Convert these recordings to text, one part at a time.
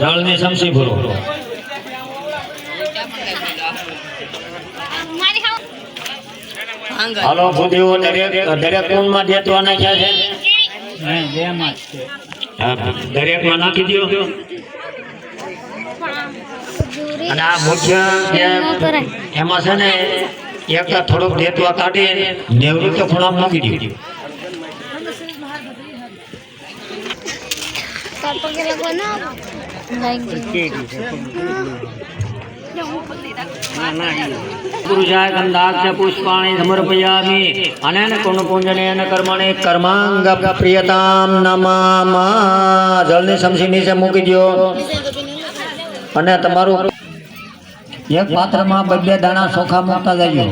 જળની સમસી ભરો. હાલો ભૂદેવો દરેક કુંડમાં દેતવા નાખ્યા છે. દરેક માં નાખી દો. અને આ મુખ્ય એમાં છે ને એક થોડુંક દેતવા કાઢી નિવૃત્ત ખૂણા મૂકી દો. પુરુષાય ગંધાક્ષ પુષ્પાણી સમર્પયામિ અનેન કુંડપુંજનેન કર્મણે કર્માંગ પ્રિયતામ નમઃ. જળની સમસી નીચે મૂકી દો. અને તમારું એક પાત્રમાં બે દાણા ચોખા મૂકતા જજો.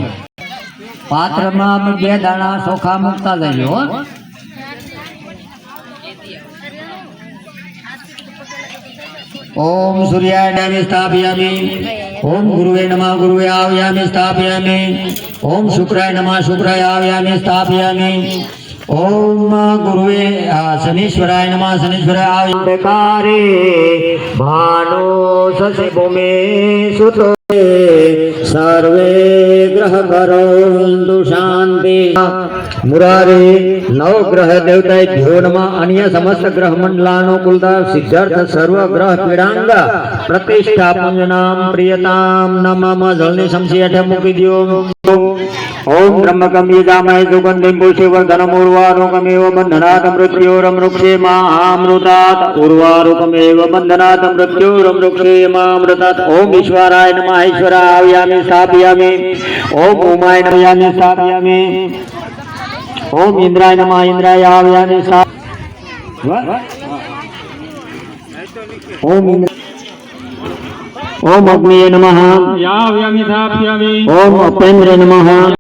પાત્રમાં બે દાણા ચોખા મૂકતા જજો. ओम सूर्याय नमः स्थापयामि. ओम गुरुवे नमः गुरुवे आव्यामि स्थापयामि. ओम शुक्राय नमः शुक्राय आव्यामि स्थापयामि. ओम गुरुवे शनीश्वराय नमः शनीश्वराय आव्यामि. भानो ससे भूमे सुतो सर्वे ग्रह करोन्तु शांति. मुरारे नवग्रह देवताय भ्यो नमः. अन्य समस्त ग्रह मंडलानुकूलता सिद्धार्थ सर्व ग्रह पीड़ांग प्रतिष्ठा पुंजनाम प्रियताम नमः. जलनी समसी हेठे मूकी दो. ओम ब्रह्मकं यजामहे सुगंधिं पुष्टिवर्धनम् उर्वारुकमेव बन्धनात् मृत्योरमृक्षे मामृतात्. उर्वारुकमेव बन्धनात् मृत्योरमृक्षे मामृतात्. ओम ईश्वराय नमः ईश्वराय आव्यामि स्थापयामि. ओम उमाय नमः स्थापयामि. ओम इंद्राय नमः इंद्राय आव्यामि ओम अग्निये नमः. ओम अपेन्द्रे नमः.